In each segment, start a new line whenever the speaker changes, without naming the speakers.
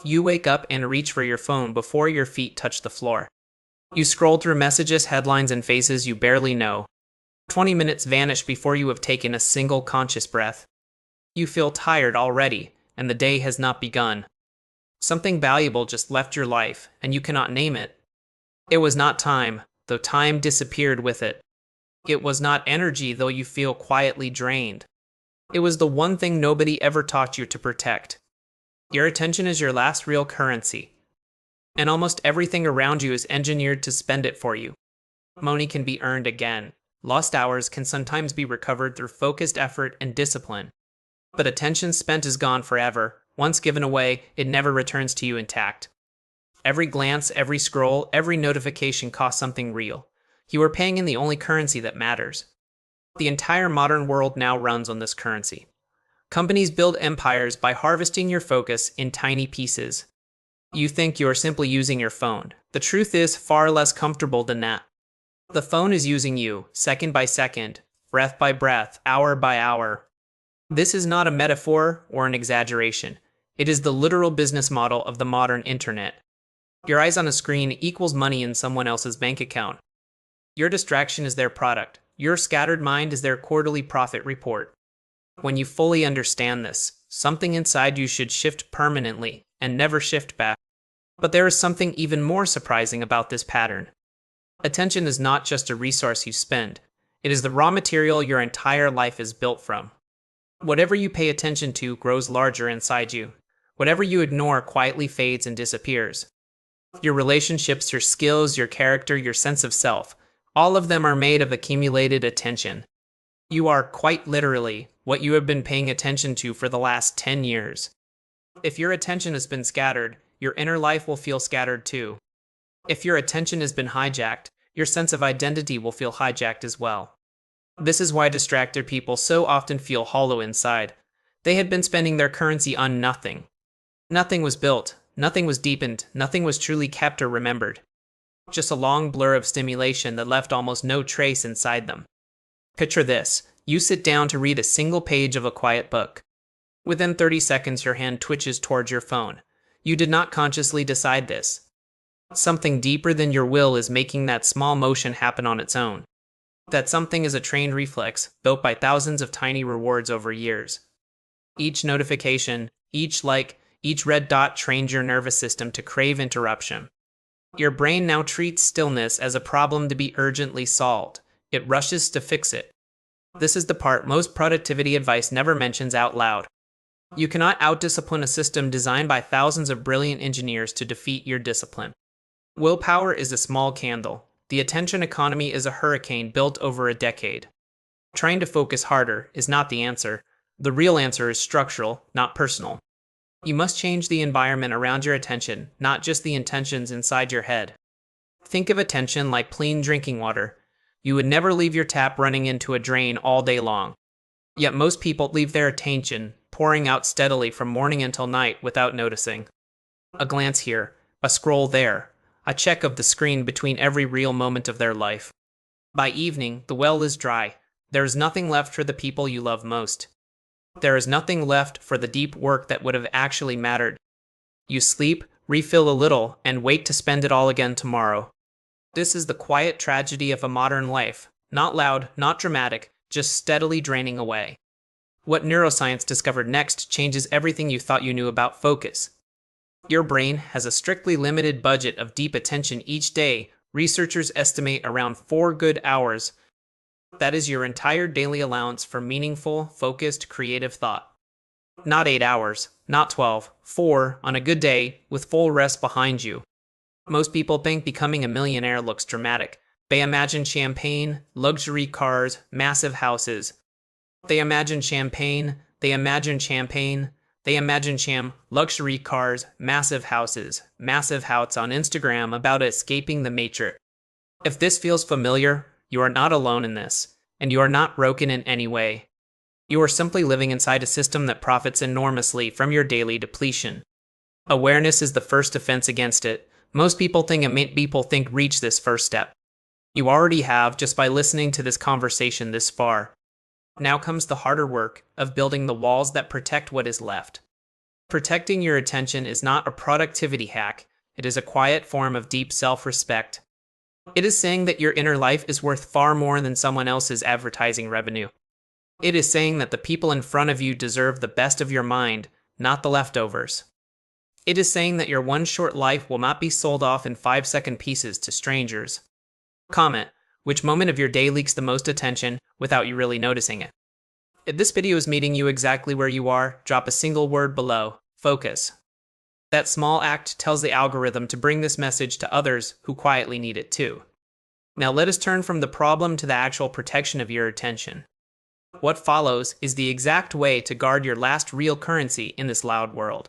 You wake up and reach for your phone before your feet touch the floor. You scroll through messages, headlines, and faces you barely know. 20 minutes vanish before you have taken a single conscious breath. You feel tired already, and the day has not begun. Something valuable just left your life, and you cannot name it. It was not time, though time disappeared with it. It was not energy, though you feel quietly drained. It was the one thing nobody ever taught you to protect. Your attention is your last real currency, and almost everything around you is engineered to spend it for you. Money can be earned again. Lost hours can sometimes be recovered through focused effort and discipline. But attention spent is gone forever. Once given away, it never returns to you intact. Every glance, every scroll, every notification costs something real. You are paying in the only currency that matters. The entire modern world now runs on this currency. Companies build empires by harvesting your focus in tiny pieces. You think you are simply using your phone. The truth is far less comfortable than that. The phone is using you, second by second, breath by breath, hour by hour. This is not a metaphor or an exaggeration. It is the literal business model of the modern internet. Your eyes on a screen equals money in someone else's bank account. Your distraction is their product. Your scattered mind is their quarterly profit report. When you fully understand this, something inside you should shift permanently and never shift back. But there is something even more surprising about this pattern. Attention is not just a resource you spend. It is the raw material your entire life is built from. Whatever you pay attention to grows larger inside you. Whatever you ignore quietly fades and disappears. Your relationships, your skills, your character, your sense of self, all of them are made of accumulated attention. You are, quite literally, what you have been paying attention to for the last 10 years. If your attention has been scattered, your inner life will feel scattered too. If your attention has been hijacked, your sense of identity will feel hijacked as well. This is why distracted people so often feel hollow inside. They had been spending their currency on nothing. Nothing was built, nothing was deepened, nothing was truly kept or remembered. Just a long blur of stimulation that left almost no trace inside them. Picture this. You sit down to read a single page of a quiet book. Within 30 seconds, your hand twitches towards your phone. You did not consciously decide this. Something deeper than your will is making that small motion happen on its own. That something is a trained reflex, built by thousands of tiny rewards over years. Each notification, each like, each red dot trains your nervous system to crave interruption. Your brain now treats stillness as a problem to be urgently solved. It rushes to fix it. This is the part most productivity advice never mentions out loud. You cannot outdiscipline a system designed by thousands of brilliant engineers to defeat your discipline. Willpower is a small candle. The attention economy is a hurricane built over a decade. Trying to focus harder is not the answer. The real answer is structural, not personal. You must change the environment around your attention, not just the intentions inside your head. Think of attention like clean drinking water. You would never leave your tap running into a drain all day long. Yet most people leave their attention pouring out steadily from morning until night without noticing. A glance here, a scroll there, a check of the screen between every real moment of their life. By evening, the well is dry. There is nothing left for the people you love most. There is nothing left for the deep work that would have actually mattered. You sleep, refill a little, and wait to spend it all again tomorrow. This is the quiet tragedy of a modern life. Not loud, not dramatic, just steadily draining away. What neuroscience discovered next changes everything you thought you knew about focus. Your brain has a strictly limited budget of deep attention each day. Researchers estimate around 4 good hours. That is your entire daily allowance for meaningful, focused, creative thought. Not 8 hours, not 12, 4 on a good day with full rest behind you. Most people think becoming a millionaire looks dramatic. They imagine champagne, luxury cars, massive houses. They imagine luxury cars, massive houses on Instagram about escaping the matrix. If this feels familiar, you are not alone in this, and you are not broken in any way. You are simply living inside a system that profits enormously from your daily depletion. Awareness is the first defense against it. Most people think reach this first step. You already have just by listening to this conversation this far. Now comes the harder work of building the walls that protect what is left. Protecting your attention is not a productivity hack, it is a quiet form of deep self-respect. It is saying that your inner life is worth far more than someone else's advertising revenue. It is saying that the people in front of you deserve the best of your mind, not the leftovers. It is saying that your one short life will not be sold off in 5-second pieces to strangers. Comment: which moment of your day leaks the most attention without you really noticing it? If this video is meeting you exactly where you are, drop a single word below: focus. That small act tells the algorithm to bring this message to others who quietly need it too. Now let us turn from the problem to the actual protection of your attention. What follows is the exact way to guard your last real currency in this loud world.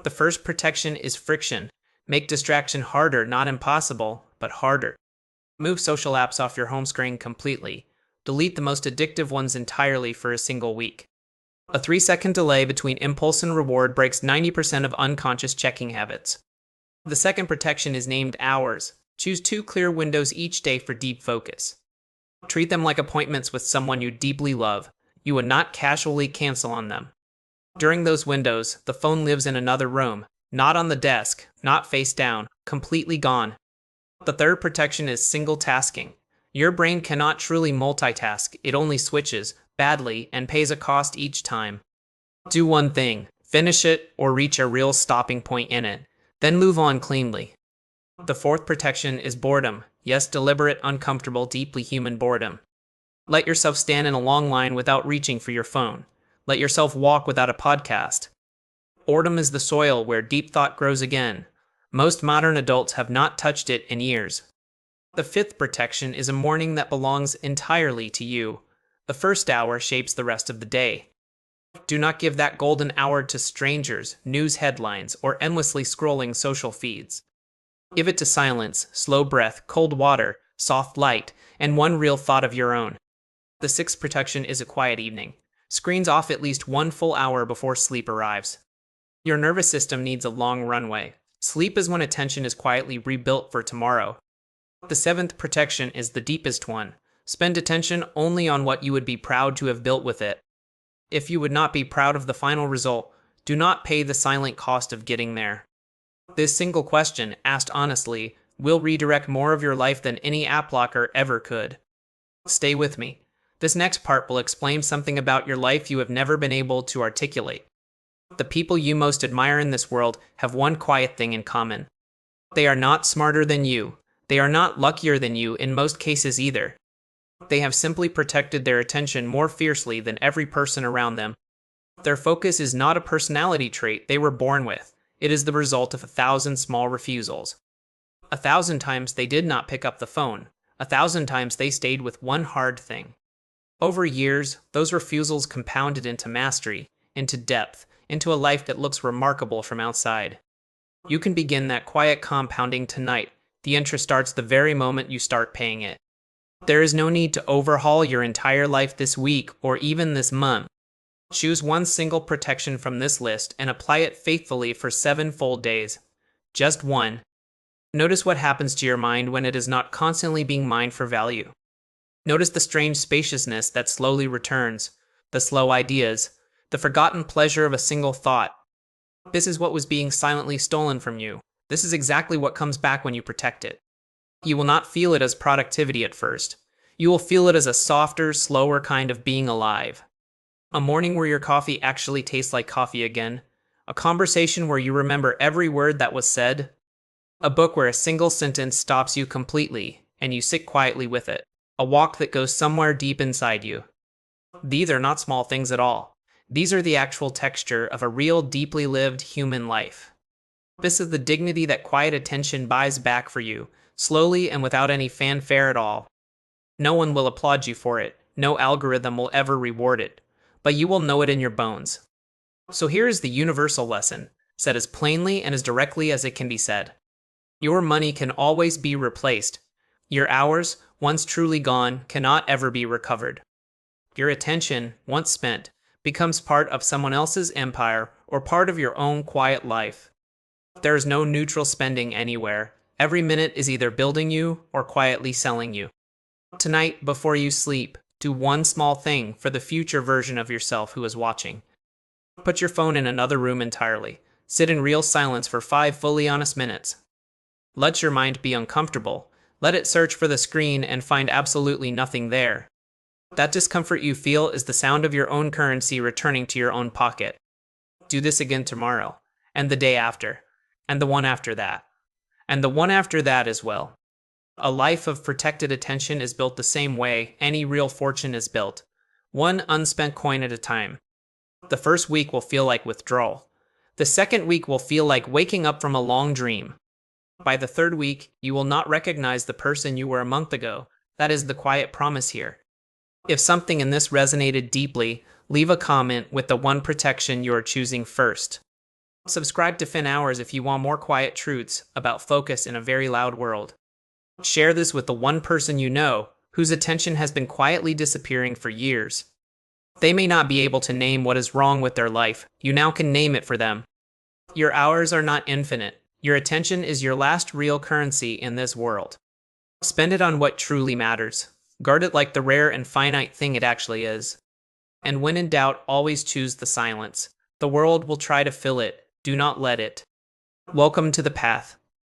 The first protection is friction. Make distraction harder, not impossible, but harder. Move social apps off your home screen completely. Delete the most addictive ones entirely for a single week. A 3-second delay between impulse and reward breaks 90% of unconscious checking habits. The second protection is named hours. Choose 2 clear windows each day for deep focus. Treat them like appointments with someone you deeply love. You would not casually cancel on them. During those windows, the phone lives in another room, not on the desk, not face down, completely gone. The third protection is single tasking. Your brain cannot truly multitask, it only switches, badly, and pays a cost each time. Do one thing, finish it, or reach a real stopping point in it, then move on cleanly. The fourth protection is boredom. Yes, deliberate, uncomfortable, deeply human boredom. Let yourself stand in a long line without reaching for your phone. Let yourself walk without a podcast. Boredom is the soil where deep thought grows again. Most modern adults have not touched it in years. The fifth protection is a morning that belongs entirely to you. The first hour shapes the rest of the day. Do not give that golden hour to strangers, news headlines, or endlessly scrolling social feeds. Give it to silence, slow breath, cold water, soft light, and one real thought of your own. The sixth protection is a quiet evening. Screens off at least 1 full hour before sleep arrives. Your nervous system needs a long runway. Sleep is when attention is quietly rebuilt for tomorrow. The seventh protection is the deepest one. Spend attention only on what you would be proud to have built with it. If you would not be proud of the final result, do not pay the silent cost of getting there. This single question, asked honestly, will redirect more of your life than any app blocker ever could. Stay with me. This next part will explain something about your life you have never been able to articulate. The people you most admire in this world have one quiet thing in common. They are not smarter than you. They are not luckier than you in most cases either. They have simply protected their attention more fiercely than every person around them. Their focus is not a personality trait they were born with. It is the result of 1,000 small refusals. 1,000 times they did not pick up the phone. 1,000 times they stayed with one hard thing. Over years, those refusals compounded into mastery, into depth, into a life that looks remarkable from outside. You can begin that quiet compounding tonight. The interest starts the very moment you start paying it. There is no need to overhaul your entire life this week or even this month. Choose one single protection from this list and apply it faithfully for 7 full days. Just one. Notice what happens to your mind when it is not constantly being mined for value. Notice the strange spaciousness that slowly returns, the slow ideas, the forgotten pleasure of a single thought. This is what was being silently stolen from you. This is exactly what comes back when you protect it. You will not feel it as productivity at first. You will feel it as a softer, slower kind of being alive. A morning where your coffee actually tastes like coffee again. A conversation where you remember every word that was said. A book where a single sentence stops you completely, and you sit quietly with it. A walk that goes somewhere deep inside you. These are not small things at all. These are the actual texture of a real, deeply lived human life. This is the dignity that quiet attention buys back for you, slowly and without any fanfare at all. No one will applaud you for it. No algorithm will ever reward it. But you will know it in your bones. So here is the universal lesson, said as plainly and as directly as it can be said. Your money can always be replaced. Your hours, once truly gone, cannot ever be recovered. Your attention, once spent, becomes part of someone else's empire or part of your own quiet life. There is no neutral spending anywhere. Every minute is either building you or quietly selling you. Tonight, before you sleep, do one small thing for the future version of yourself who is watching. Put your phone in another room entirely. Sit in real silence for 5 fully honest minutes. Let your mind be uncomfortable. Let it search for the screen and find absolutely nothing there. That discomfort you feel is the sound of your own currency returning to your own pocket. Do this again tomorrow, and the day after, and the one after that, and the one after that as well. A life of protected attention is built the same way any real fortune is built, one unspent coin at a time. The first week will feel like withdrawal. The second week will feel like waking up from a long dream. By the third week, you will not recognize the person you were a month ago. That is the quiet promise here. If something in this resonated deeply, leave a comment with the one protection you are choosing first. Subscribe to Fin Hours if you want more quiet truths about focus in a very loud world. Share this with the one person you know whose attention has been quietly disappearing for years. They may not be able to name what is wrong with their life. You now can name it for them. Your hours are not infinite. Your attention is your last real currency in this world. Spend it on what truly matters. Guard it like the rare and finite thing it actually is. And when in doubt, always choose the silence. The world will try to fill it. Do not let it. Welcome to the path.